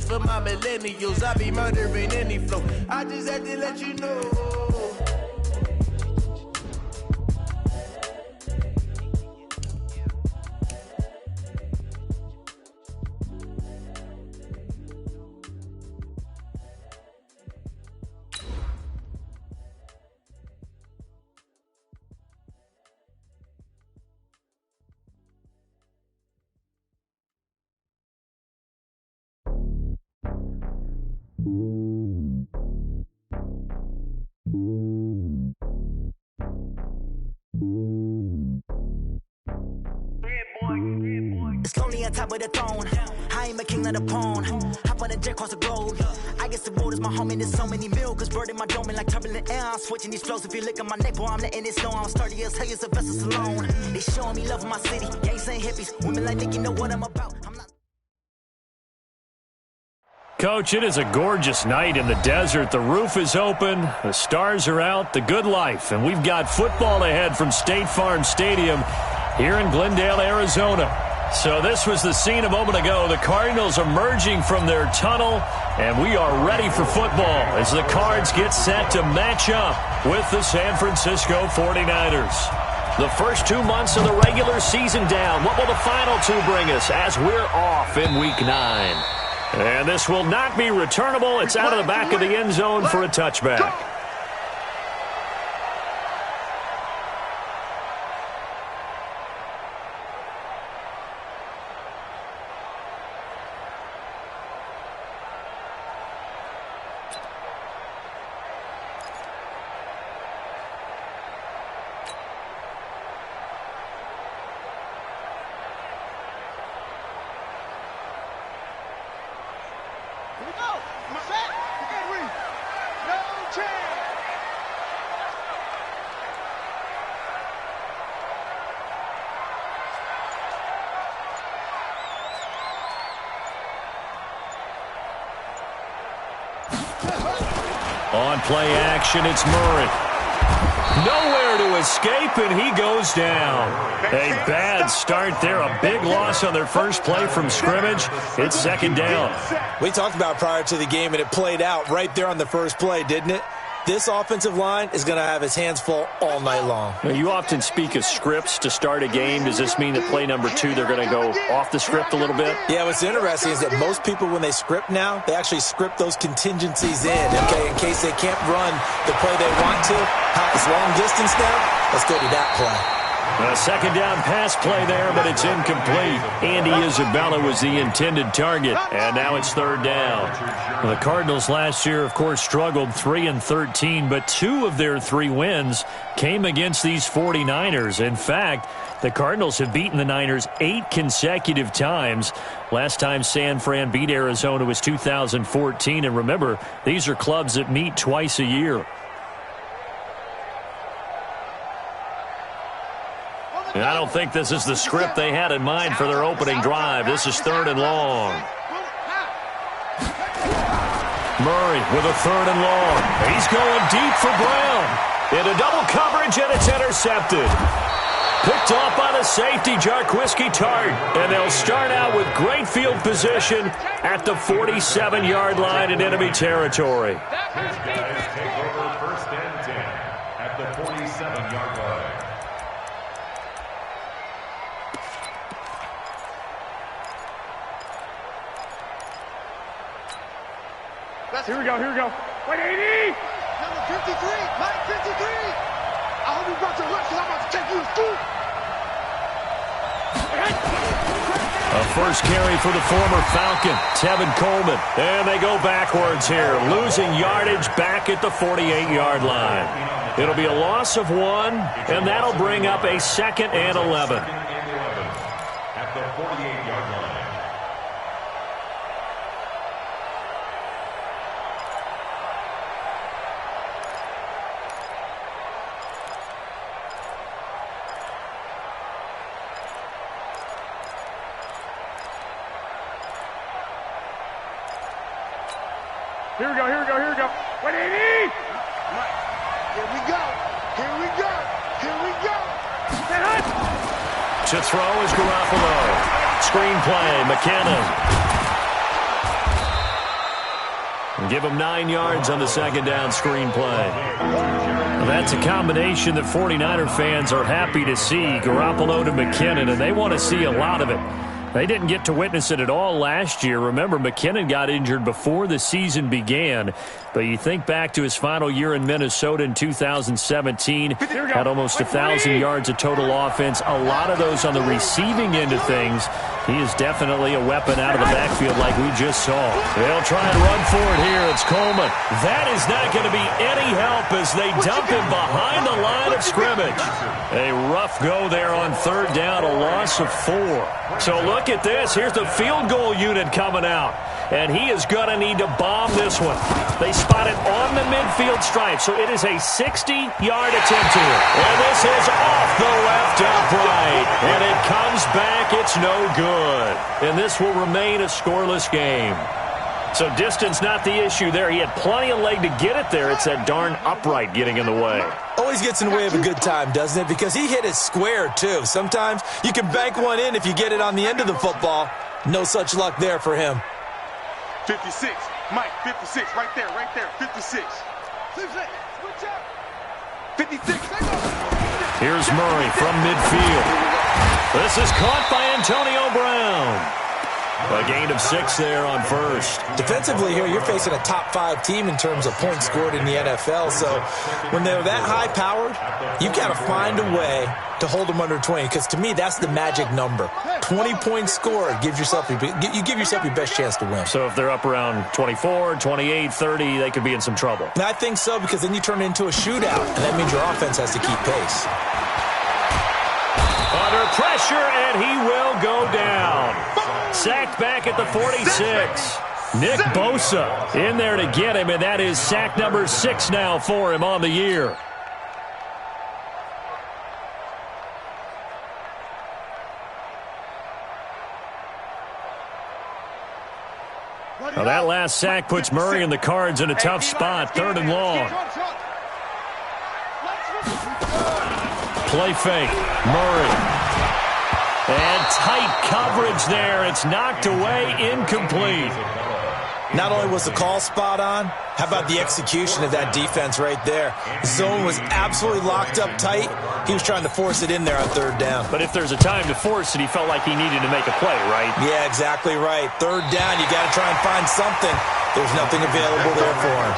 this for my millennials. I be murdering any flow. I just had to let you know. It's lonely on top of the throne. I am a king of the pawn. Hop on a jet across the globe. I guess the road is my home and there's so many miracles burning my dome and like turbulent air. I'm switching these flows. If you look at my neck, boy, I'm letting it snow. I'm sturdy as hell as Sylvester Stallone. They showing me love in my city. Gangs ain't hippies. Women like Nick, you know what I'm about. I'm not. Coach, it is a gorgeous night in the desert. The roof is open, the stars are out, the good life, and we've got football ahead from State Farm Stadium here in Glendale, Arizona. So this was the scene a moment ago. The Cardinals emerging from their tunnel, and we are ready for football as the Cards get set to match up with the San Francisco 49ers. The first 2 months of the regular season down. What will the final two bring us as we're off in Week 9? And this will not be returnable. It's out of the back of the end zone for a touchback. On play action, it's Murray. Nowhere to escape, and he goes down. A bad start there. A big loss on their first play from scrimmage. It's second down. We talked about prior to the game, and it played out right there on the first play, didn't it? This offensive line is going to have his hands full all night long. Now, you often speak of scripts to start a game. Does this mean that play number 2, they're going to go off the script a little bit? Yeah, what's interesting is that most people, when they script now, they actually script those contingencies in, okay, in case they can't run the play they want to. It's long distance now. Let's go to that play. A second down pass play there, but it's incomplete. Andy Isabella was the intended target, and now it's third down. The Cardinals last year, of course, struggled 3-13, but 2 of their 3 wins came against these 49ers. In fact, the Cardinals have beaten the Niners 8 consecutive times. Last time San Fran beat Arizona was 2014, and remember, these are clubs that meet twice a year. And I don't think this is the script they had in mind for their opening drive. This is third and long. Murray with a third and long. He's going deep for Brown. Into double coverage, and it's intercepted. Picked off by the safety, Jarquiski Tart. And they'll start out with great field position at the 47-yard line in enemy territory. His guys take over first and 10 at the 47-yard line. Here we go. Wait, 80! Number 53, Mike 53. I hope you brought your lunch because I'm about to take you to school. A first carry for the former Falcon, Tevin Coleman. And they go backwards here, losing yardage back at the 48-yard line. It'll be a loss of 1, and that'll bring up a 2nd and 11. At the 48-yard line. Here we go. Wait, 80! Here we go. To throw is Garoppolo. Screen play, McKinnon. And give him 9 yards on the second down screenplay. Well, that's a combination that 49er fans are happy to see, Garoppolo to McKinnon, and they want to see a lot of it. They didn't get to witness it at all last year. Remember, McKinnon got injured before the season began. But you think back to his final year in Minnesota in 2017, had almost 1,000 yards of total offense, a lot of those on the receiving end of things. He is definitely a weapon out of the backfield like we just saw. They'll try and run for it here. It's Coleman. That is not going to be any help as they dump him behind the line of scrimmage. A rough go there on third down, a loss of 4. So look at this. Here's the field goal unit coming out. And he is going to need to bomb this one. They spot it on the midfield stripe, so it is a 60-yard attempt here. And this is off the left upright. And it comes back. It's no good. And this will remain a scoreless game. So distance not the issue there. He had plenty of leg to get it there. It's that darn upright getting in the way. Always gets in the way of a good time, doesn't it? Because he hit it square, too. Sometimes you can bank one in if you get it on the end of the football. No such luck there for him. 56. Mike, 56. Right there, 56. 56. Here's Murray from midfield. This is caught by Antonio Brown. A gain of 6 there on first. Defensively here, you're facing a top-5 team in terms of points scored in the NFL. So when they're that high-powered, you've got to find a way to hold them under 20. Because to me, that's the magic number. 20 points scored gives yourself you give yourself your best chance to win. So if they're up around 24, 28, 30, they could be in some trouble. And I think so, because then you turn it into a shootout, and that means your offense has to keep pace. Under pressure, and he will go down. Sacked back at the 46. Nick Bosa in there to get him, and that is sack number 6 now for him on the year. Well, that last sack puts Murray and the Cards in a tough spot, 3rd and long. Play fake. Murray. And tight coverage there. It's knocked away, incomplete. Not only was the call spot on, how about the execution of that defense right there? The zone was absolutely locked up tight. He was trying to force it in there on 3rd down. But if there's a time to force it, he felt like he needed to make a play, right? Yeah, exactly right. 3rd down, you got to try and find something. There's nothing available there for him.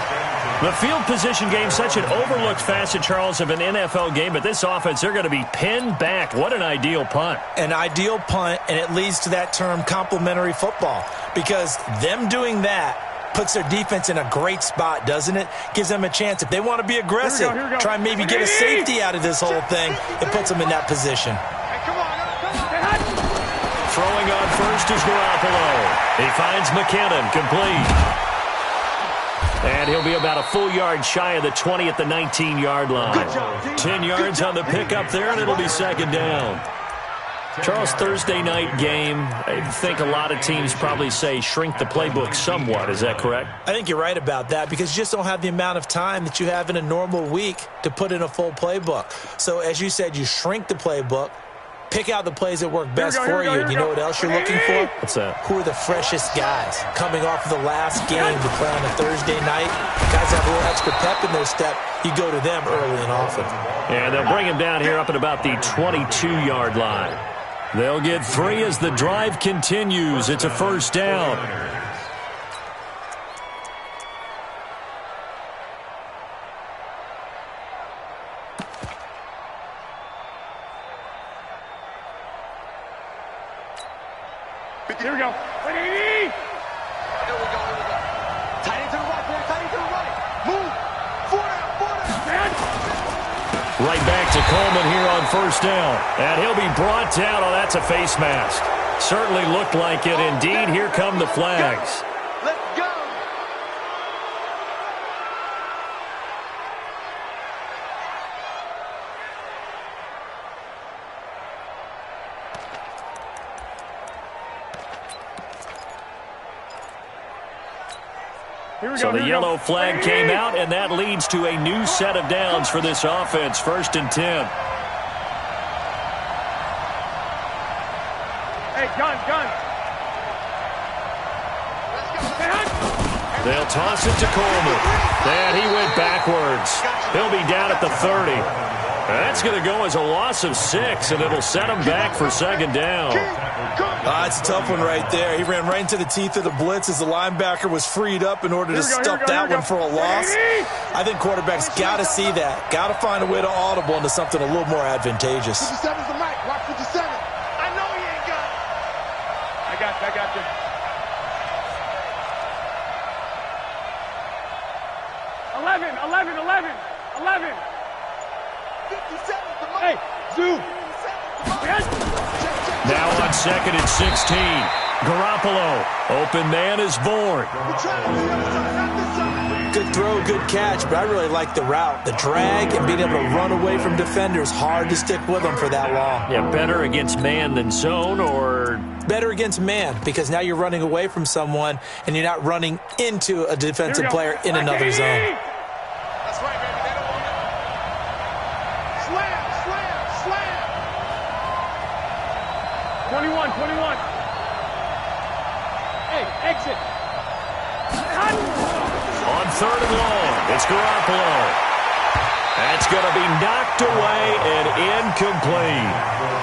The field position game, such an overlooked facet, Charles, of an NFL game. But this offense, they're going to be pinned back. What an ideal punt. An ideal punt, and it leads to that term complementary football. Because them doing that puts their defense in a great spot, doesn't it? Gives them a chance. If they want to be aggressive, here we go. try and maybe get a safety out of this whole thing. It puts them in that position. Throwing on first is Garoppolo. He finds McKinnon, complete. And he'll be about a full yard shy of the 20 at the 19-yard line. 10 yards on the pickup there, and it'll be 2nd down. Charles, Thursday night game, I think a lot of teams probably say shrink the playbook somewhat. Is that correct? I think you're right about that, because you just don't have the amount of time that you have in a normal week to put in a full playbook. So as you said, you shrink the playbook. Pick out the plays that work best for you. You know what else you're looking for? What's that? Who are the freshest guys coming off of the last game to play on a Thursday night? Guys have a little extra pep in their step. You go to them early and often. And they'll bring him down here up at about the 22-yard line. They'll get 3 as the drive continues. It's a 1st down. Here we go. Wait, 80! Here we go. Tight end to the right, boy. Tight end to the right. Move. 4 down. Right back to Coleman here on 1st down. And he'll be brought down. Oh, that's a face mask. Certainly looked like it. Indeed, here come the flags. Let's go. So the yellow flag came out, and that leads to a new set of downs for this offense. 1st and 10. Hey, gun. Let's go. They'll toss it to Coleman. And he went backwards. He'll be down at the 30. That's going to go as a loss of 6, and it'll set him back for second down. It's a tough one right there. He ran right into the teeth of the blitz as the linebacker was freed up in order to stuff that one for a loss. I think quarterbacks got to see that. Got to find a way to audible into something a little more advantageous. 57's the mic. Watch 57. I know he ain't got it. I got you. Eleven. 57's the mic. Hey, Zoo. Now on 2nd and 16. Garoppolo. Open man is born. Good throw, good catch, but I really like the route. The drag and being able to run away from defenders, hard to stick with them for that long. Yeah, better against man than zone, or? Better against man, because now you're running away from someone and you're not running into a defensive player in another zone. That's right, baby. They don't want it. Slam. 21. Hey, exit. On 3rd and long, it's Garoppolo. That's going to be knocked away and incomplete.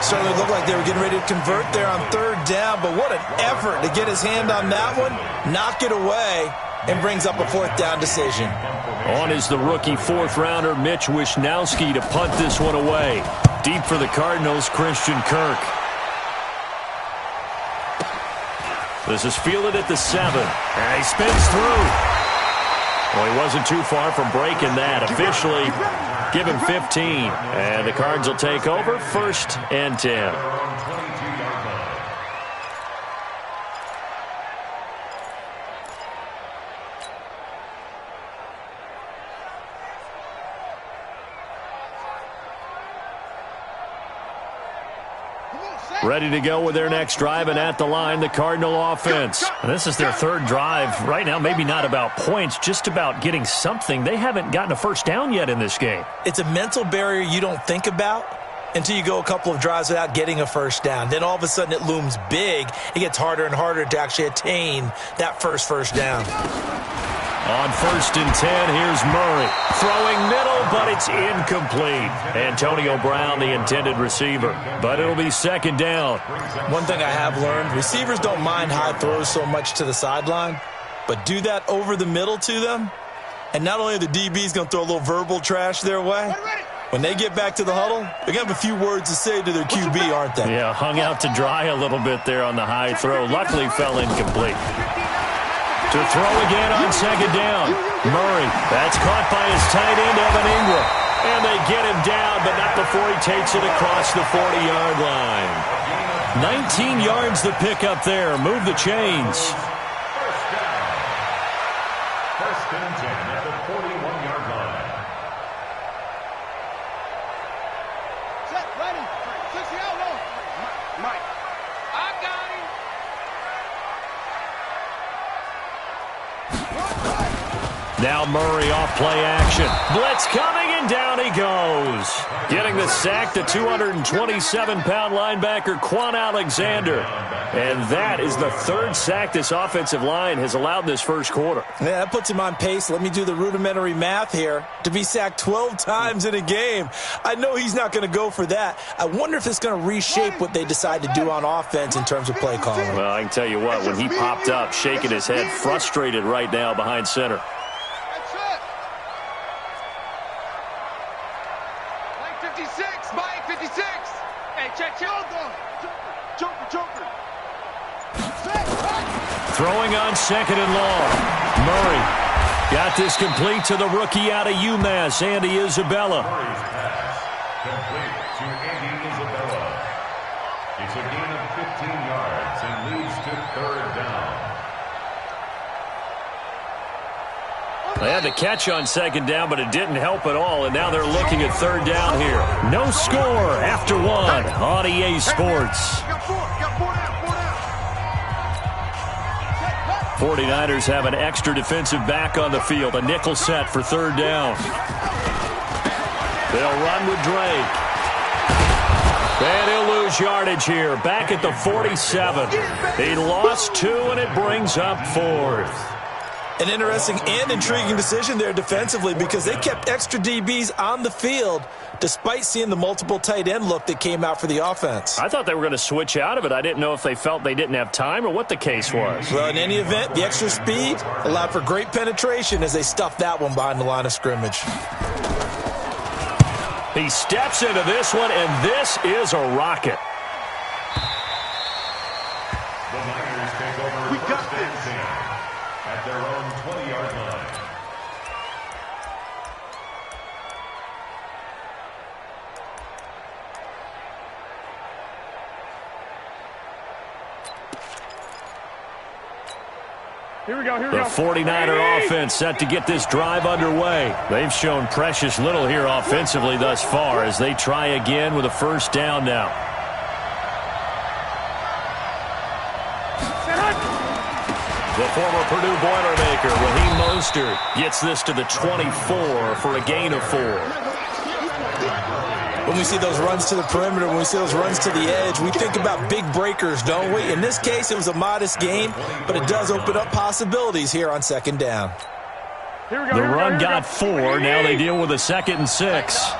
Certainly looked like they were getting ready to convert there on 3rd down, but what an effort to get his hand on that one, knock it away, and brings up a 4th down decision. On is the rookie 4th-rounder Mitch Wishnowsky to punt this one away. Deep for the Cardinals, Christian Kirk. This is fielded at the 7. And he spins through. Well, he wasn't too far from breaking that. Officially, give him 15. And the Cards will take over 1st and 10. Ready to go with their next drive, and at the line, the Cardinal offense. And this is their 3rd drive. Right now, maybe not about points, just about getting something. They haven't gotten a first down yet in this game. It's a mental barrier you don't think about until you go a couple of drives without getting a first down. Then all of a sudden it looms big. It gets harder and harder to actually attain that first down. On 1st and 10, here's Murray. Throwing middle, but it's incomplete. Antonio Brown, the intended receiver. But it'll be 2nd down. One thing I have learned, receivers don't mind high throws so much to the sideline, but do that over the middle to them, and not only are the DBs going to throw a little verbal trash their way, when they get back to the huddle, they're going to have a few words to say to their QB, aren't they? Yeah, hung out to dry a little bit there on the high throw. Luckily fell incomplete. To throw again on 2nd down. Murray, that's caught by his tight end, Evan Ingram. And they get him down, but not before he takes it across the 40-yard line. 19 yards the pick up there. Move the chains. First and 10 at the 41-yard line. Set, ready. 60 out low. Mike. I got him. Now Murray off play action. Blitz coming, and down he goes. Getting the sack, the 227-pound linebacker, Quan Alexander. And that is the 3rd sack this offensive line has allowed this first quarter. Yeah, that puts him on pace. Let me do the rudimentary math here. To be sacked 12 times in a game. I know he's not going to go for that. I wonder if it's going to reshape what they decide to do on offense in terms of play calling. Well, I can tell you what, when he popped up, shaking his head, frustrated right now behind center. That's it. Mike 56. Mike 56. Hey, check. Joker. Throwing on 2nd and long. Murray got this complete to the rookie out of UMass, Andy Isabella. Murray's pass complete to Andy Isabella. It's a gain of 15 yards and leads to 3rd down. They had the catch on 2nd down, but it didn't help at all, and now they're looking at 3rd down here. No score after 1 on EA Sports. 49ers have an extra defensive back on the field, a nickel set for 3rd down. They'll run with Drake. And he'll lose yardage here, back at the 47. He lost 2, and it brings up 4th. An interesting and intriguing decision there defensively because they kept extra DBs on the field despite seeing the multiple tight end look that came out for the offense. I thought they were going to switch out of it. I didn't know if they felt they didn't have time or what the case was. Well, in any event, the extra speed allowed for great penetration as they stuffed that one behind the line of scrimmage. He steps into this one, and this is a rocket. The Niners take over We got first and 10 at their own 20-yard line. Here we go, here we The go. 49er offense set to get this drive underway. They've shown precious little here offensively thus far as they try again with a first down now. The former Purdue Boilermaker, Raheem Mostert, gets this to the 24 for a gain of 4. When we see those runs to the perimeter, when we see those runs to the edge, we think about big breakers, don't we? In this case, it was a modest gain, but it does open up possibilities here on second down. Here we go, The here we go, run here we got go. 4. Now they deal with a 2nd and 6.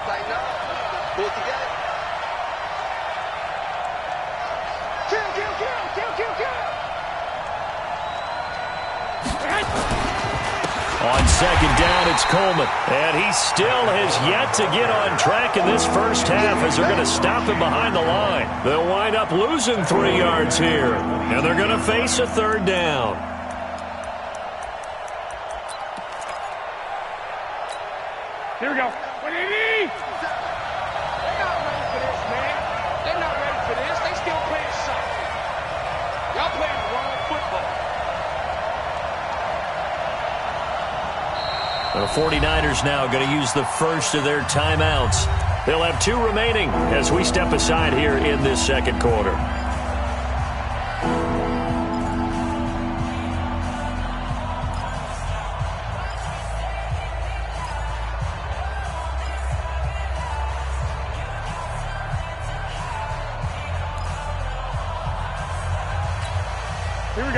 On second down, it's Coleman. And he still has yet to get on track in this first half as they're going to stop him behind the line. They'll wind up losing 3 yards here. And they're going to face a third down. Here we go. 180! They're not ready for this, man. They're not ready for this. They still playing soccer. Y'all playing the wrong football. The 49ers now going to use the first of their timeouts. They'll have 2 remaining as we step aside here in this second quarter.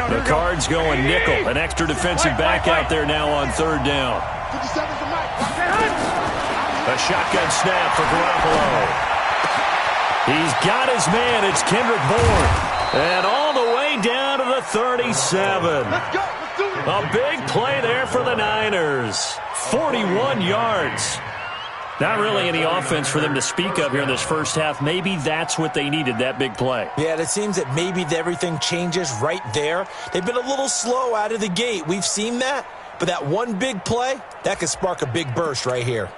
The Cards going nickel. An extra defensive back out there now on third down. 57 for Mike. A shotgun snap for Garoppolo. He's got his man. It's Kendrick Bourne. And all the way down to the 37. Let's go. Let's do it. A big play there for the Niners. 41 yards. Not really any offense for them to speak of here in this first half. Maybe that's what they needed, that big play. Yeah, it seems that maybe everything changes right there. They've been a little slow out of the gate. We've seen that. But that one big play, that could spark a big burst right here.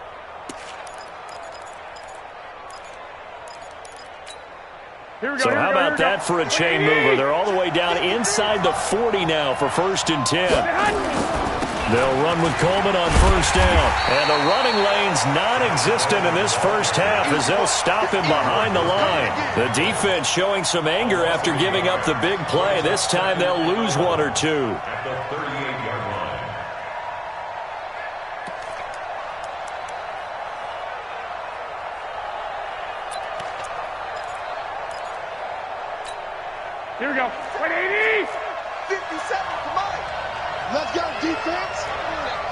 So how about that for a chain mover? They're all the way down inside the 40 now for first and 10. They'll run with Coleman on first down. And the running lane's non-existent in this first half as they'll stop him behind the line. The defense showing some anger after giving up the big play. This time they'll lose 1 or 2. At the 38-yard line. Here we go. 180! 57 for Mike. Let's go, defense.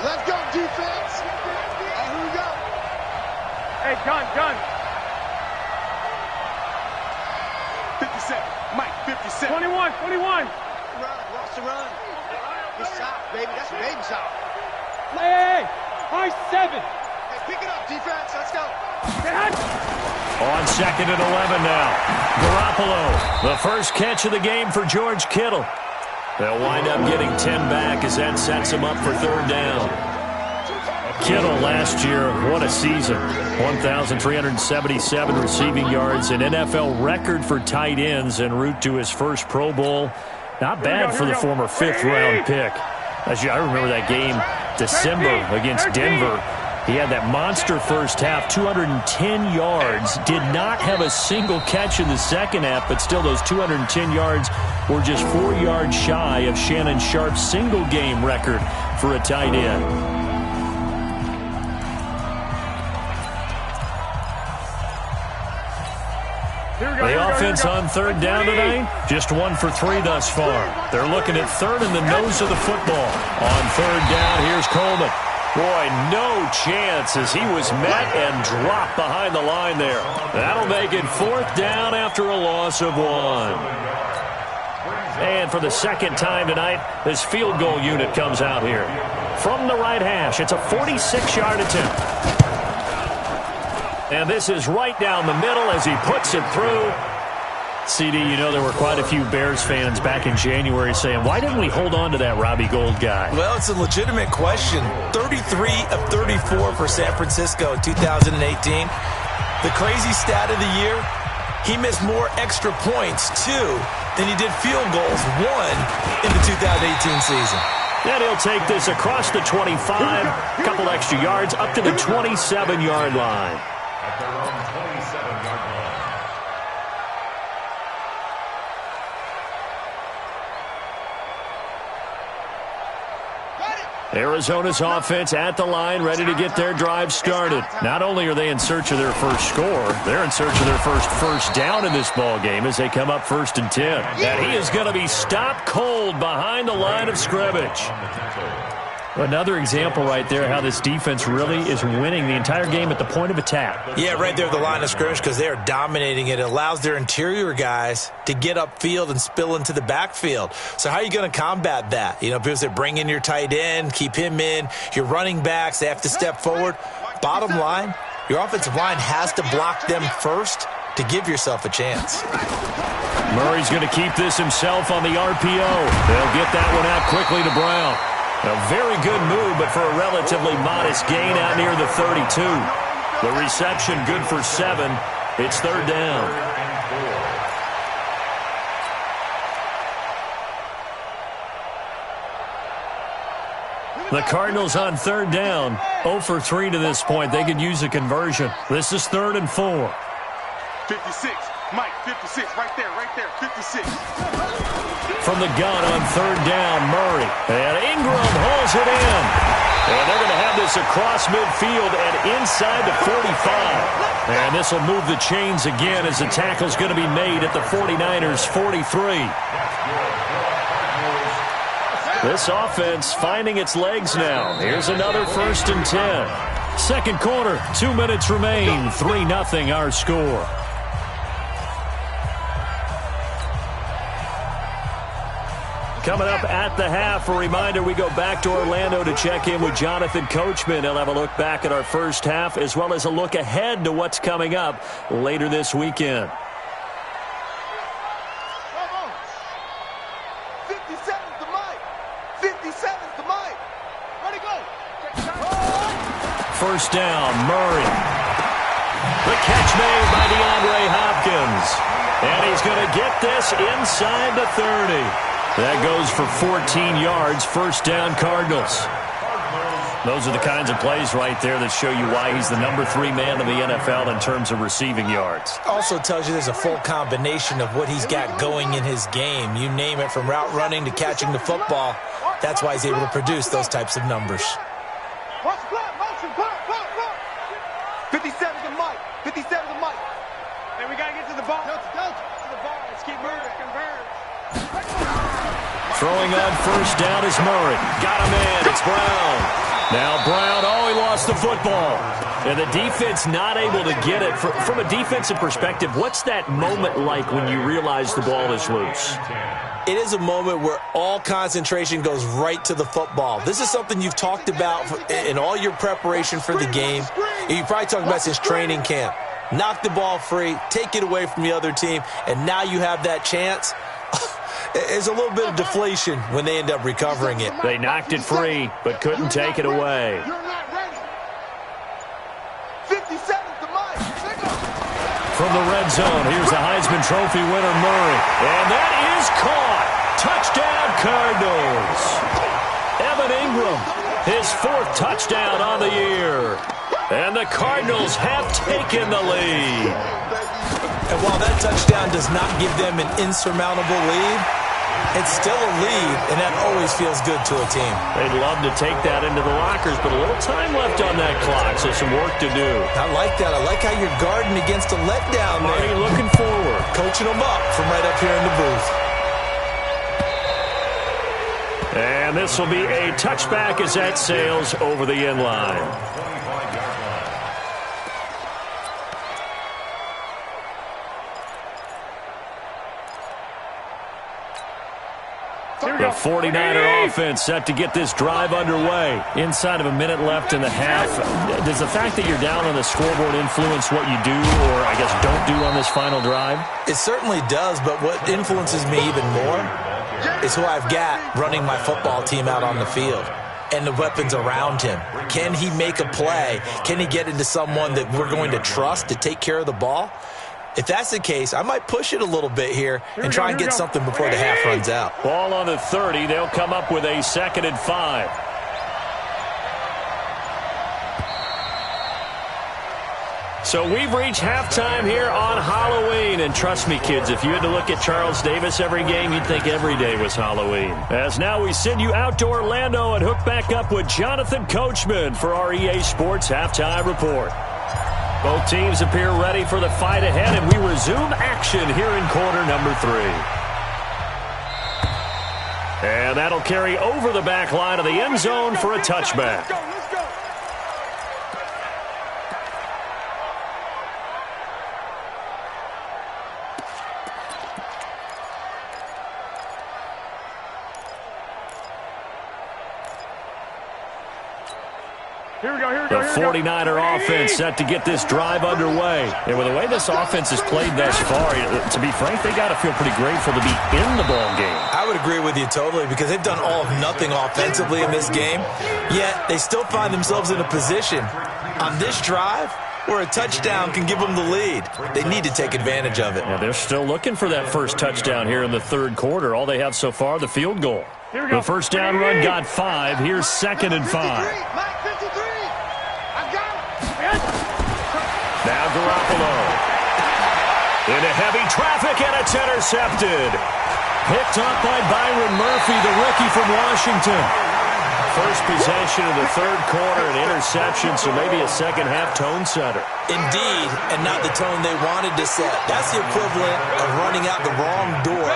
Let's go, defense. Here we go. Hey, gun. 57. Mike, 57. 21. Lost the run. Good shot, baby. That's a baby shot. Hey, high 7. Hey, pick it up, defense. Let's go. On second and 11 now. Garoppolo, the first catch of the game for George Kittle. They'll wind up getting 10 back as that sets him up for third down. Kittle last year, what a season. 1,377 receiving yards, an NFL record for tight ends en route to his first Pro Bowl. Not bad for the former 5th-round pick. I remember that game, December against Denver. He had that monster first half, 210 yards. Did not have a single catch in the second half, but still those 210 yards were just 4 yards shy of Shannon Sharp's single-game record for a tight end. The offense on third down tonight, just 1 for 3 thus far. They're looking at third in the nose of the football. On third down, here's Coleman. Boy, no chance as he was met and dropped behind the line there. That'll make it 4th down after a loss of 1. And for the second time tonight, this field goal unit comes out here. From the right hash, it's a 46-yard attempt. And this is right down the middle as he puts it through. CD, you know there were quite a few Bears fans back in January saying, why didn't we hold on to that Robbie Gould guy? Well, it's a legitimate question. 33 of 34 for San Francisco in 2018. The crazy stat of the year, he missed more extra points, 2, than he did field goals, 1, in the 2018 season. And he'll take this across the 25, a couple extra yards, up to the 27-yard line. At their own 27-yard line. Arizona's offense at the line, ready to get their drive started. Not only are they in search of their first score, they're in search of their first down in this ball game as they come up 1st and 10. And he is going to be stopped cold behind the line of scrimmage. Another example right there how this defense really is winning the entire game at the point of attack. Yeah, right there at the line of scrimmage because they are dominating it. It allows their interior guys to get upfield and spill into the backfield. So how are you going to combat that? You know, people say bring in your tight end, keep him in. Your running backs, they have to step forward. Bottom line, your offensive line has to block them first to give yourself a chance. Murray's going to keep this himself on the RPO. They'll get that one out quickly to Brown. A very good move, but for a relatively modest gain out near the 32. The reception good for 7. It's 3rd down. The Cardinals on 3rd down. 0 for 3 to this point. They could use a conversion. This is 3rd and 4. 56. Mike, 56. Right there, 56. From the gun on 3rd down, Murray. And Ingram hauls it in. And they're going to have this across midfield and inside the 45. And this will move the chains again as the tackle's going to be made at the 49ers' 43. This offense finding its legs now. Here's another 1st and 10. Second quarter, 2 minutes remain. 3-0 our score. Coming up at the half, a reminder, we go back to Orlando to check in with Jonathan Coachman. He'll have a look back at our first half as well as a look ahead to what's coming up later this weekend. 57's the Mike. 57's the Mike. Ready, go. 1st down, Murray. The catch made by DeAndre Hopkins. And he's going to get this inside the 30. That goes for 14 yards, 1st down Cardinals. Those are the kinds of plays right there that show you why he's the number 3 man in the NFL in terms of receiving yards. Also tells you there's a full combination of what he's got going in his game. You name it, from route running to catching the football. That's why he's able to produce those types of numbers. 57's the Mike. 57's the Mike. And we got to get to the ball. To the ball. Let's keep moving. Converge. Throwing on 1st down is Murray. Got a man. It's Brown. Now Brown, he lost the football. And the defense not able to get it. From a defensive perspective, what's that moment like when you realize the ball is loose? It is a moment where all concentration goes right to the football. This is something you've talked about in all your preparation for the game. You probably talked about since training camp. Knock the ball free, take it away from the other team, and now you have that chance. There's a little bit of deflation when they end up recovering it. They knocked it free, but couldn't take it away. You're not ready. 57's the Mike. From the red zone, here's the Heisman Trophy winner, Murray. And that is caught. Touchdown, Cardinals. Evan Ingram, his 4th touchdown on the year. And the Cardinals have taken the lead. And while that touchdown does not give them an insurmountable lead, It's still a lead, and that always feels good to a team. They'd love to take that into the lockers, but a little time left on that clock, so some work to do. I like that. I like how you're guarding against a letdown there. Marty looking forward. Coaching them up from right up here in the booth. And this will be a touchback as that sails over the end line. The 49er offense set to get this drive underway. Inside of a minute left in the half. Does the fact that you're down on the scoreboard influence what you do, or I guess don't do on this final drive? It certainly does, but what influences me even more is who I've got running my football team out on the field and the weapons around him. Can he make a play? Can he get into someone that we're going to trust to take care of the ball? If that's the case, I might push it a little bit here and try and get something before the half runs out. Ball on the 30. They'll come up with a 2nd and 5. So we've reached halftime here on Halloween. And trust me, kids, if you had to look at Charles Davis every game, you'd think every day was Halloween. As now we send you out to Orlando and hook back up with Jonathan Coachman for our EA Sports Halftime Report. Both teams appear ready for the fight ahead, and we resume action here in quarter number 3. And that'll carry over the back line of the end zone for a touchback. The 49er offense set to get this drive underway. And with the way this offense has played thus far, to be frank, they got to feel pretty grateful to be in the ball game. I would agree with you totally, because they've done all of nothing offensively in this game, yet they still find themselves in a position on this drive where a touchdown can give them the lead. They need to take advantage of it. Yeah, they're still looking for that first touchdown here in the 3rd quarter. All they have so far, the field goal. The first down run got 5. Here's 2nd and 5. Now Garoppolo. Into heavy traffic, and it's intercepted. Picked up by Byron Murphy, the rookie from Washington. First possession of the 3rd quarter, an interception, so maybe a second-half tone setter. Indeed, and not the tone they wanted to set. That's the equivalent of running out the wrong door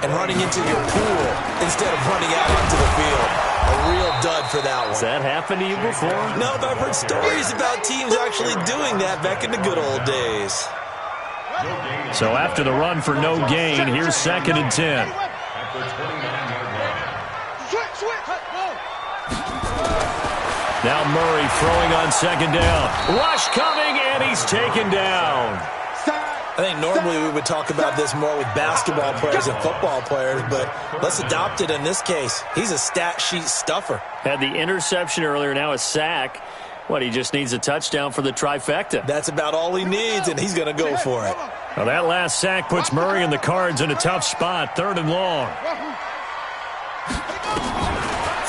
and running into your pool instead of running out onto the field. A real dud for that one. Has that happened to you before? No, but I've heard stories about teams actually doing that back in the good old days. So after the run for no gain, here's 2nd and 10. Now Murray throwing on 2nd down. Rush coming, and he's taken down. I think normally we would talk about this more with basketball players and football players, but let's adopt it in this case. He's a stat sheet stuffer. Had the interception earlier, now a sack. What, he just needs a touchdown for the trifecta. That's about all he needs, and he's going to go for it. Well, that last sack puts Murray and the Cards in a tough spot, 3rd and long.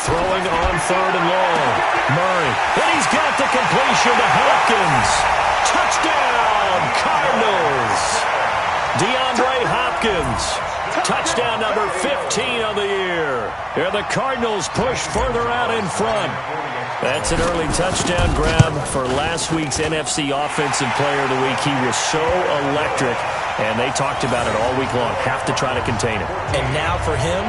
Throwing on 3rd and long. Murray, and he's got the completion to Hopkins. Touchdown, Cardinals. DeAndre Hopkins. Touchdown number 15 of the year. And the Cardinals push further out in front. That's an early touchdown grab for last week's NFC Offensive Player of the Week. He was so electric, and they talked about it all week long. Have to try to contain him. And now for him,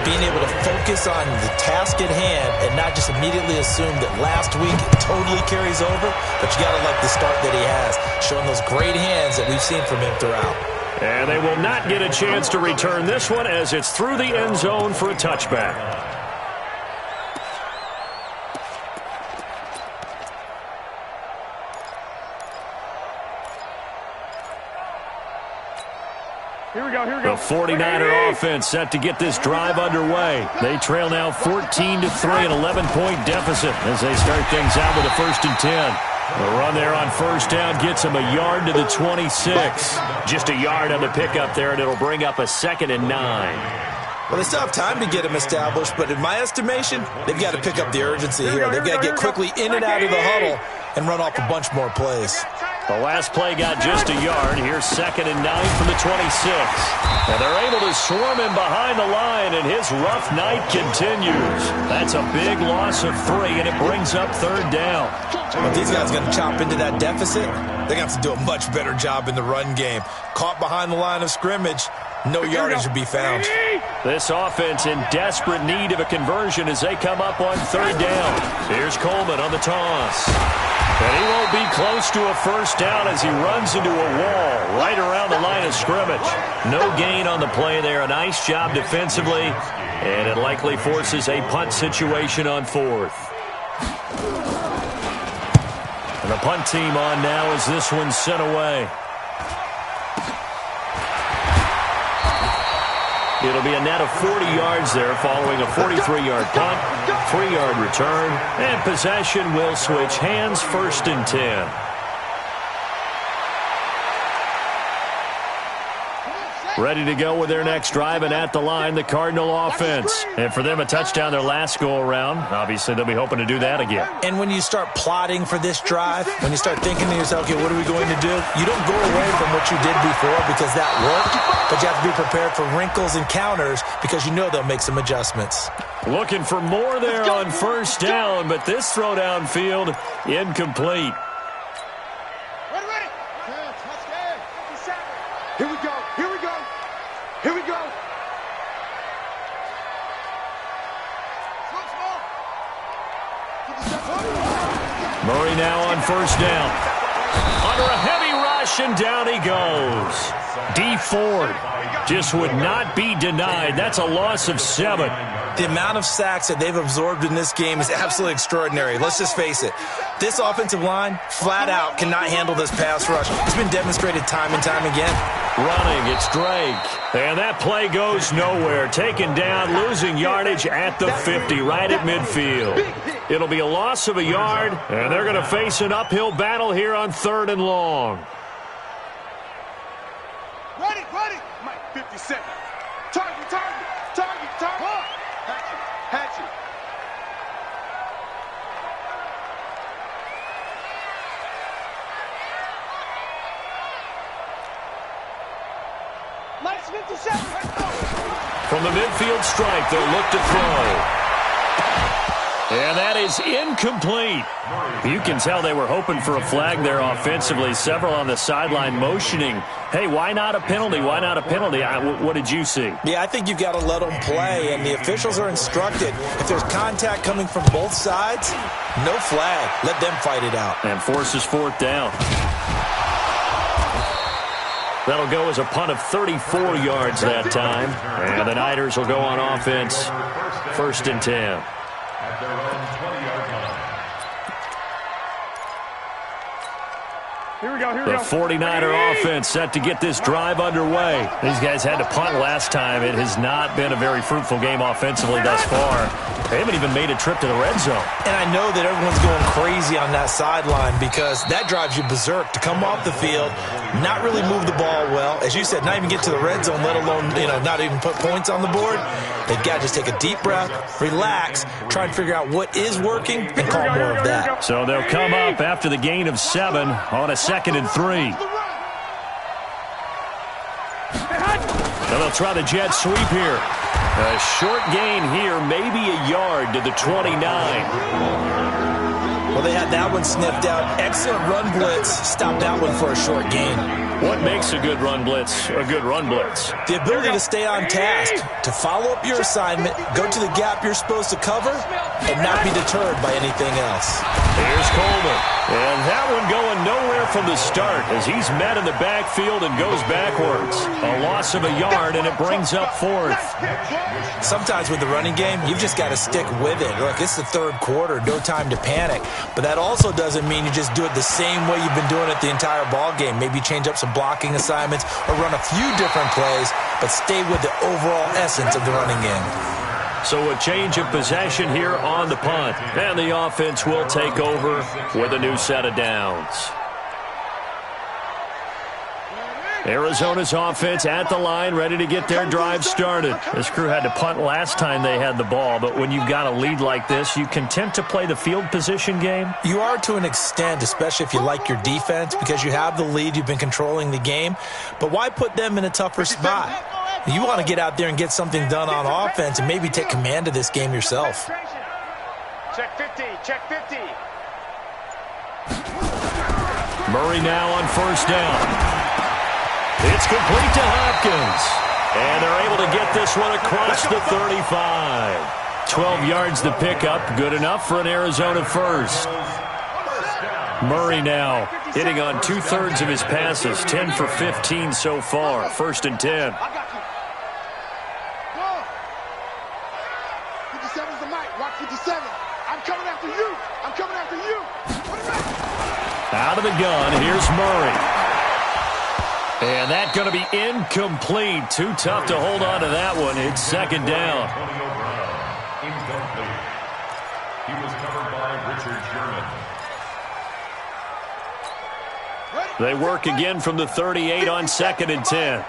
being able to focus on the task at hand and not just immediately assume that last week totally carries over, but you got to like the start that he has, showing those great hands that we've seen from him throughout. And they will not get a chance to return this one as it's through the end zone for a touchback. The 49er offense set to get this drive underway. They trail now 14-3, an 11-point deficit as they start things out with a 1st and 10. The run there on 1st down gets him a yard to the 26. Just a yard on the pickup there, and it'll bring up a 2nd and 9. Well, they still have time to get him established, but in my estimation, they've got to pick up the urgency here. They've got to get quickly in and out of the huddle and run off a bunch more plays. The last play got just a yard. Here's 2nd and 9 from the 26. And they're able to swarm him behind the line, and his rough night continues. That's a big loss of 3, and it brings up 3rd down. Well, these guys are going to chop into that deficit. They're going to have to do a much better job in the run game. Caught behind the line of scrimmage, no yardage to be found. This offense in desperate need of a conversion as they come up on 3rd down. Here's Coleman on the toss. And he won't be close to a 1st down as he runs into a wall right around the line of scrimmage. No gain on the play there. A nice job defensively, and it likely forces a punt situation on 4th. And the punt team on now as this one's sent away. It'll be a net of 40 yards there following a 43-yard punt, 3-yard return, and possession will switch hands. 1st and 10. Ready to go with their next drive, and at the line, the Cardinal offense. And for them, a touchdown their last go-around. Obviously, they'll be hoping to do that again. And when you start plotting for this drive, when you start thinking to yourself, okay, what are we going to do? You don't go away from what you did before because that worked, but you have to be prepared for wrinkles and counters because you know they'll make some adjustments. Looking for more there on 1st down, but this throw downfield incomplete. Ready. Here we go. Here we go. Murray now on 1st down. Under a heavy rush, and down he goes. D. Ford just would not be denied. That's a loss of 7. The amount of sacks that they've absorbed in this game is absolutely extraordinary. Let's just face it. This offensive line, flat out, cannot handle this pass rush. It's been demonstrated time and time again. Running, it's Drake. And that play goes nowhere. Taken down, losing yardage at the 50, right at midfield. It'll be a loss of a yard, and they're going to face an uphill battle here on 3rd and long. Ready. Mike, 50 seconds. Target. Hatchet. Nice 57. From the midfield strike, they'll look to throw. And that is incomplete. You can tell they were hoping for a flag there offensively. Several on the sideline motioning, hey, why not a penalty? Why not a penalty? What did you see? Yeah, I think you've got to let them play, and the officials are instructed. If there's contact coming from both sides, no flag. Let them fight it out. And forces 4th down. That'll go as a punt of 34 yards that time. And the Niners will go on offense. 1st and 10. At their own 20-yard line. The 49er offense set to get this drive underway. These guys had to punt last time. It has not been a very fruitful game offensively thus far. They haven't even made a trip to the red zone. And I know that everyone's going crazy on that sideline because that drives you berserk to come off the field, not really move the ball well. As you said, not even get to the red zone, let alone, not even put points on the board. They've got to just take a deep breath, relax, try and figure out what is working, and call more of that. So they'll come up after the gain of 7 on a 2nd and 3. So they'll try the jet sweep here. A short gain here, maybe a yard to the 29. Well, they had that one sniffed out. Excellent run blitz. Stop that one for a short gain. What makes a good run blitz a good run blitz? The ability to stay on task, to follow up your assignment, go to the gap you're supposed to cover, and not be deterred by anything else. Here's Coleman. And that one going nowhere from the start as he's met in the backfield and goes backwards. A loss of a yard, and it brings up 4th. Sometimes with the running game, you've just got to stick with it. Look, it's the 3rd quarter, no time to panic. But that also doesn't mean you just do it the same way you've been doing it the entire ball game. Maybe change up some blocking assignments or run a few different plays, but stay with the overall essence of the running game. So a change of possession here on the punt. And the offense will take over with a new set of downs. Arizona's offense at the line, ready to get their drive started. This crew had to punt last time they had the ball, but when you've got a lead like this, you content to play the field position game? You are to an extent, especially if you like your defense, because you have the lead, you've been controlling the game. But why put them in a tougher spot? You want to get out there and get something done on offense and maybe take command of this game yourself. Check 50, check 50. Murray now on first down. It's complete to Hopkins. And they're able to get this one across the 35. 12 yards to pick up. Good enough for an Arizona first. Murray now hitting on 2/3 of his passes. 10 for 15 so far. 1st and 10. 57's the mic. Watch 57. I'm coming after you. I'm coming after you. Out of the gun. Here's Murray. And that's going to be incomplete. Too tough to hold on to that one. It's 2nd down. Incomplete. He was covered by Richard Sherman. They work again from the 38 on 2nd and 10.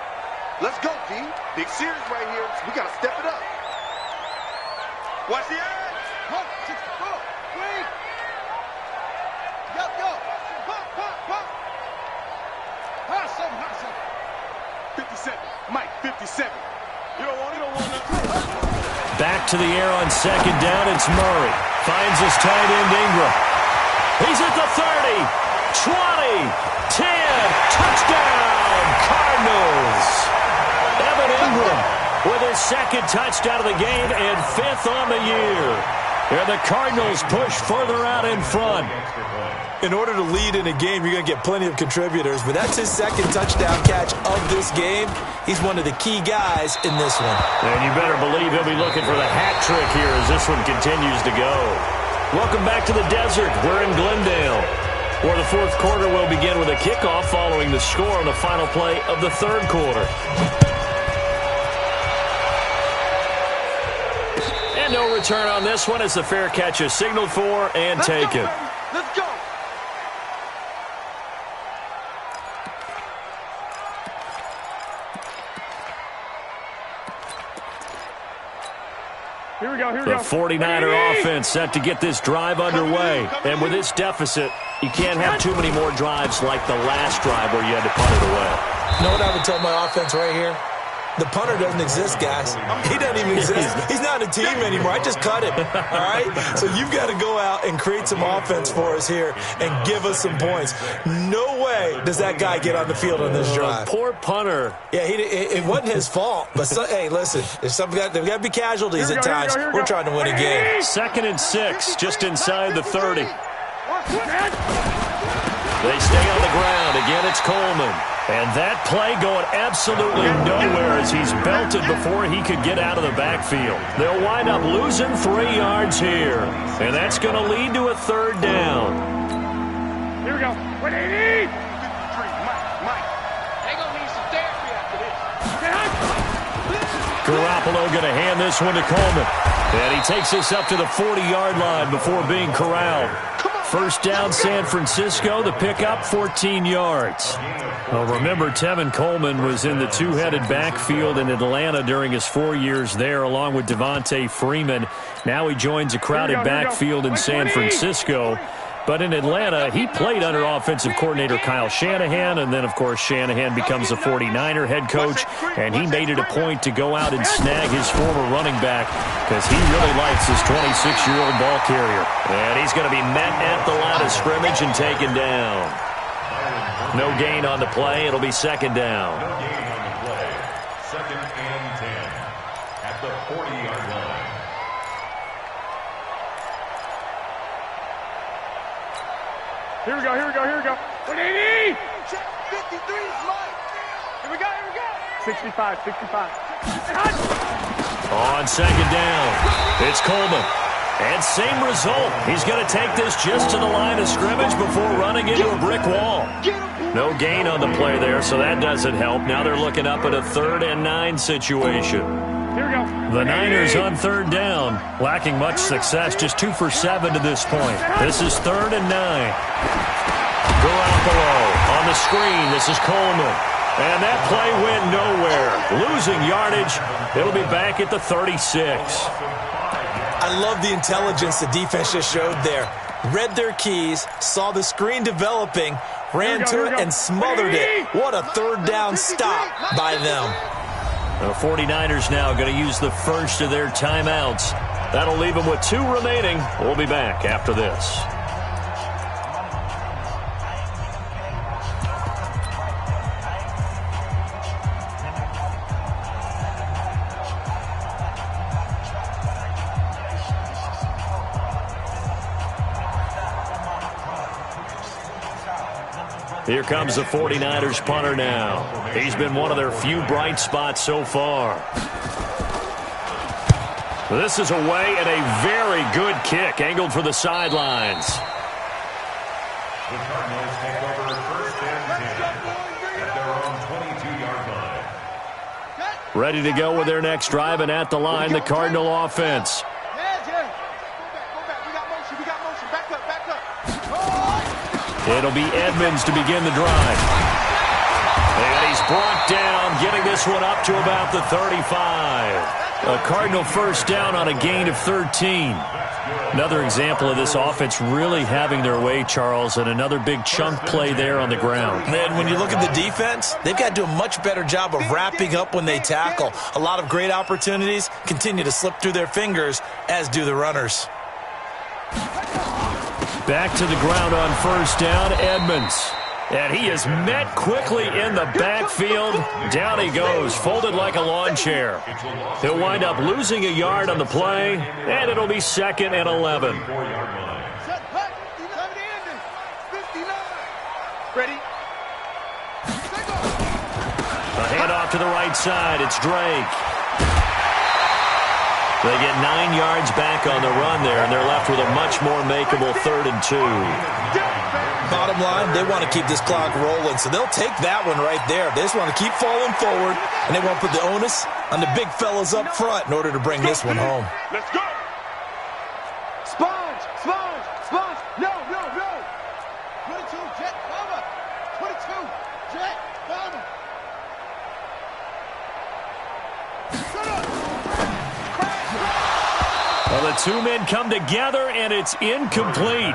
Let's go, D. Big series right here. We got to step it up. Watch the edge. 64. Wait. Go. Pop. Hustle. 57. Mike, 57. You don't want it. Back to the air on 2nd down. It's Murray. Finds his tight end Ingram. He's at the 30, 20, 10. Touchdown, Cardinals. Evan Ingram with his 2nd touchdown of the game and 5th on the year. And the Cardinals push further out in front. In order to lead in a game, you're going to get plenty of contributors, but that's his 2nd touchdown catch of this game. He's one of the key guys in this one. And you better believe he'll be looking for the hat trick here as this one continues to go. Welcome back to the desert. We're in Glendale, where the 4th quarter will begin with a kickoff following the score on the final play of the 3rd quarter. And no return on this one as the fair catch is signaled for and taken. Let's go. Here we go. The 49er offense set to get this drive underway. And with this deficit, you can't have too many more drives like the last drive where you had to punt it away. You know what I would tell my offense right here? The punter doesn't exist, guys. He doesn't even exist. He's not a team anymore. I just cut him, all right? So you've got to go out and create some offense for us here and give us some points. No way does that guy get on the field on this drive. Poor punter. Yeah, it wasn't his fault. But, hey, listen, there's got to be casualties at times. We're trying to win a game. 2nd and 6, just inside the 30. They stay on the ground. Again, it's Coleman. And that play going absolutely nowhere as he's belted before he could get out of the backfield. They'll wind up losing 3 yards here. And that's going to lead to a 3rd down. Here we go. 180. Mike. They going to need some therapy after this. Garoppolo going to hand this one to Coleman. And he takes this up to the 40-yard line before being corralled. 1st down, San Francisco. The pickup, 14 yards. Well, remember, Tevin Coleman was in the two-headed backfield in Atlanta during his 4 years there, along with Devontae Freeman. Now he joins a crowded backfield in San Francisco. But in Atlanta, he played under offensive coordinator Kyle Shanahan, and then, of course, Shanahan becomes the 49er head coach, and he made it a point to go out and snag his former running back because he really likes his 26-year-old ball carrier. And he's going to be met at the line of scrimmage and taken down. No gain on the play. It'll be 2nd down. No gain on the play. 2nd and 10 at the 40-yard line. Here we go. 180. Check 53 is Mike. Here we go. 65. On 2nd down, it's Coleman. And same result. He's going to take this just to the line of scrimmage before running into a brick wall. No gain on the play there, so that doesn't help. Now they're looking up at a 3rd and 9 situation. Here we go. The Niners on 3rd down, lacking much success, just 2 for 7 to this point. This is 3rd and 9. Garoppolo on the screen. This is Coleman. And that play went nowhere. Losing yardage. It'll be back at the 36. I love the intelligence the defense just showed there. Read their keys, saw the screen developing, ran to it, and smothered it. What a third down stop by them. The 49ers now going to use the first of their timeouts. That'll leave them with 2 remaining. We'll be back after this. Here comes the 49ers punter now. He's been one of their few bright spots so far. This is away and a very good kick angled for the sidelines. The Cardinals take over first and 10 at their own 22-yard line. Ready to go with their next drive, and at the line, the Cardinal offense. It'll be Edmonds to begin the drive. And he's brought down, getting this one up to about the 35. A Cardinal first down on a gain of 13. Another example of this offense really having their way, Charles, and another big chunk play there on the ground. Man, when you look at the defense, they've got to do a much better job of wrapping up when they tackle. A lot of great opportunities continue to slip through their fingers, as do the runners. Back to the ground on first down, Edmonds. And he is met quickly in the backfield. Down he goes, folded like a lawn chair. He'll wind up losing a yard on the play, and it'll be 2nd and 11. Ready? A handoff to the right side. It's Drake. They get 9 yards back on the run there, and they're left with a much more makeable 3rd and 2. Bottom line, they want to keep this clock rolling, so they'll take that one right there. They just want to keep falling forward, and they want to put the onus on the big fellas up front in order to bring this one home. Let's go. Sponge, sponge, sponge. No, no, no. 22, jet, bomber. 22, jet, bomber. Shut up. Well, the 2 men come together, and it's incomplete.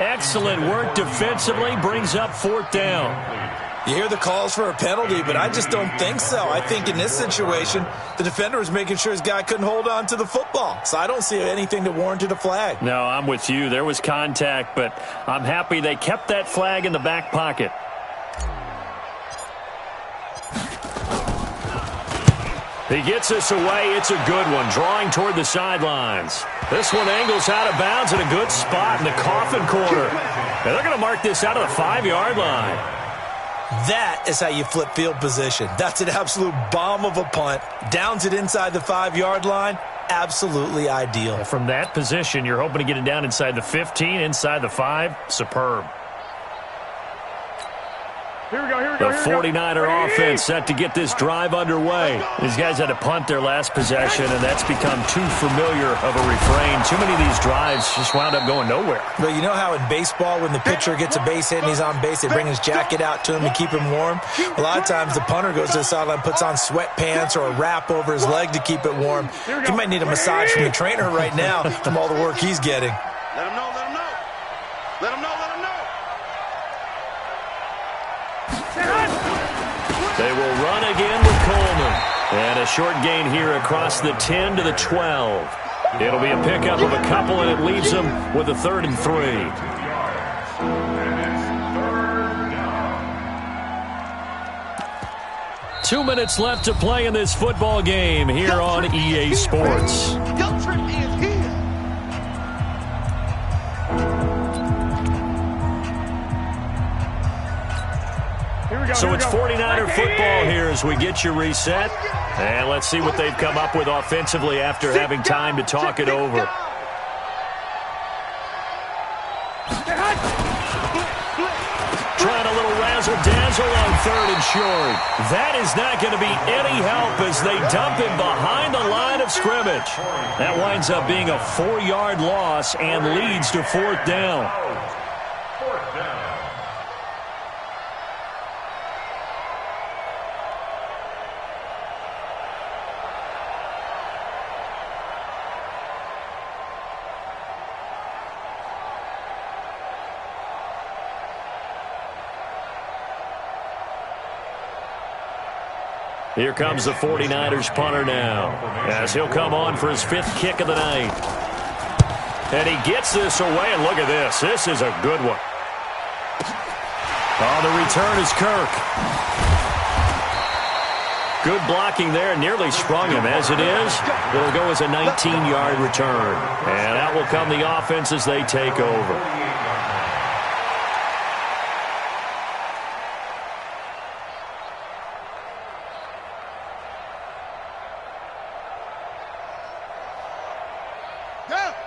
Excellent work defensively, brings up 4th down. You hear the calls for a penalty, but I just don't think so. I think in this situation, the defender was making sure his guy couldn't hold on to the football. So I don't see anything that warranted a flag. No, I'm with you. There was contact, but I'm happy they kept that flag in the back pocket. He gets this away. It's a good one, drawing toward the sidelines. This one angles out of bounds in a good spot in the coffin corner. And they're going to mark this out of the 5-yard line. That is how you flip field position. That's an absolute bomb of a punt. Downs it inside the 5-yard line. Absolutely ideal. From that position, you're hoping to get it down inside the 15, inside the 5. Superb. Here we go, here we go. The 49er offense set to get this drive underway. These guys had to punt their last possession, and that's become too familiar of a refrain. Too many of these drives just wound up going nowhere. But you know how in baseball, when the pitcher gets a base hit and he's on base, they bring his jacket out to him to keep him warm? A lot of times the punter goes to the sideline, puts on sweatpants or a wrap over his leg to keep it warm. He might need a massage from the trainer right now from all the work he's getting. Let him know, let him know. Let him know, let him know. They will run again with Coleman. And a short gain here across the 10 to the 12. It'll be a pickup of a couple, and it leaves them with a 3rd and 3. 2 minutes left to play in this football game here on EA Sports. Guilt trip is here. So it's 49er football here as we get you reset. And let's see what they've come up with offensively after having time to talk it over. Trying a little razzle-dazzle on 3rd and short. That is not going to be any help as they dump him behind the line of scrimmage. That winds up being a 4-yard loss and leads to 4th down. Here comes the 49ers punter now, as he'll come on for his 5th kick of the night. And he gets this away, and look at this. This is a good one. Oh, the return is Kirk. Good blocking there, nearly sprung him. As it is, it'll go as a 19-yard return. And that will come the offense as they take over.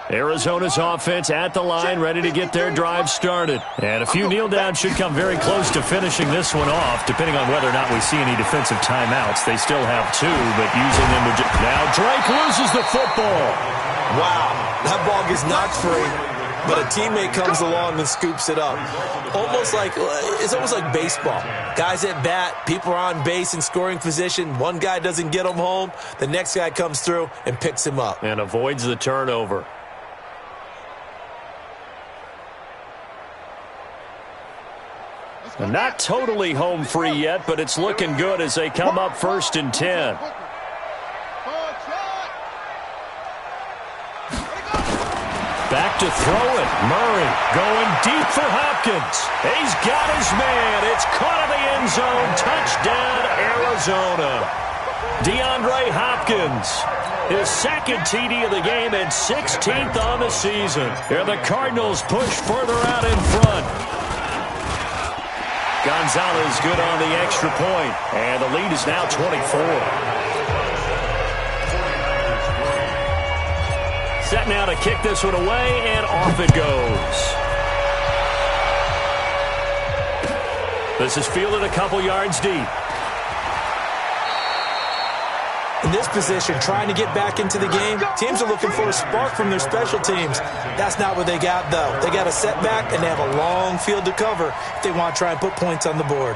Arizona's offense at the line, ready to get their drive started. And a few kneel downs should come very close to finishing this one off, depending on whether or not we see any defensive timeouts. They still have 2, but using them would now Drake loses the football. Wow, that ball gets knocked free, but a teammate comes along and scoops it up. It's almost like baseball. Guys at bat, people are on base in scoring position. One guy doesn't get him home. The next guy comes through and picks him up. And avoids the turnover. Not totally home free yet, but it's looking good as they come up 1st and 10. Back to throw it. Murray going deep for Hopkins. He's got his man. It's caught in the end zone. Touchdown, Arizona. DeAndre Hopkins, his 2nd TD of the game and 16th on the season. And the Cardinals push further out in front. Gonzalez good on the extra point, and the lead is now 24. Set now to kick this one away, and off it goes. This is fielded a couple yards deep. In this position, trying to get back into the game, teams are looking for a spark from their special teams. That's not what they got, though. They got a setback, and they have a long field to cover if they want to try and put points on the board.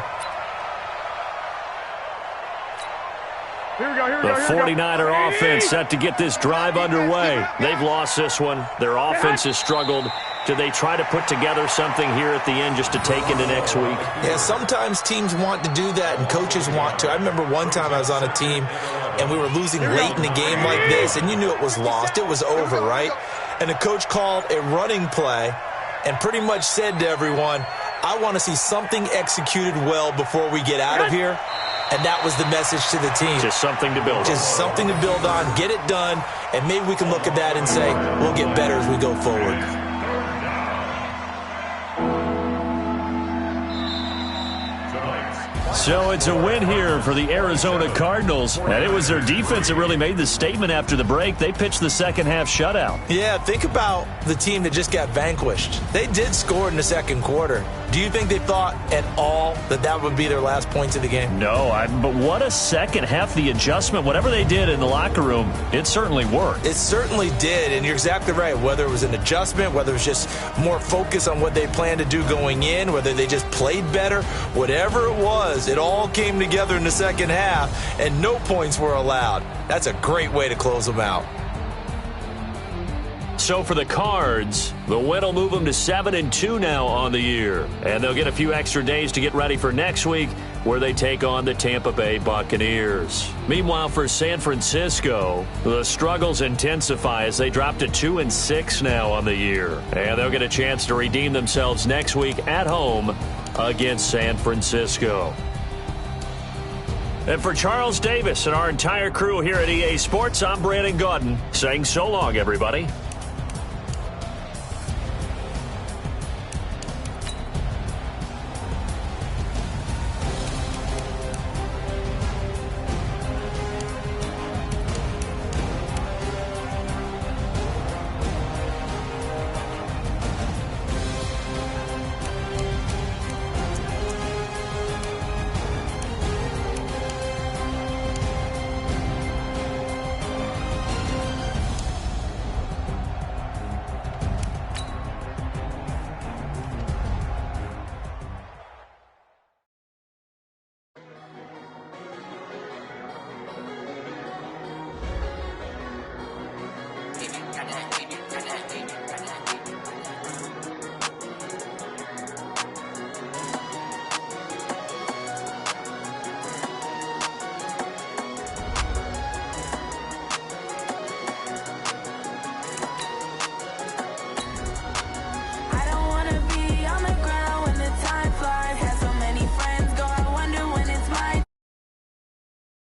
The 49er offense set to get this drive underway. They've lost this one. Their offense has struggled. Do they try to put together something here at the end just to take into next week? Yeah, sometimes teams want to do that and coaches want to. I remember one time I was on a team and we were losing late in a game like this, and you knew it was lost. It was over, right? And the coach called a running play and pretty much said to everyone, I want to see something executed well before we get out of here. And that was the message to the team. Just something to build on. Just something to build on, get it done, and maybe we can look at that and say, we'll get better as we go forward. So it's a win here for the Arizona Cardinals. And it was their defense that really made the statement after the break. They pitched the second half shutout. Yeah, think about the team that just got vanquished. They did score in the second quarter. Do you think they thought at all that that would be their last points of the game? No, but what a second half. The adjustment, whatever they did in the locker room, it certainly worked. It certainly did, and you're exactly right. Whether it was an adjustment, whether it was just more focus on what they planned to do going in, whether they just played better, whatever it was, it all came together in the second half, and no points were allowed. That's a great way to close them out. So for the Cards, the win will move them to 7-2 now on the year. And they'll get a few extra days to get ready for next week, where they take on the Tampa Bay Buccaneers. Meanwhile, for San Francisco, the struggles intensify as they drop to 2-6 now on the year. And they'll get a chance to redeem themselves next week at home against San Francisco. And for Charles Davis and our entire crew here at EA Sports, I'm Brandon Gaudin saying so long, everybody.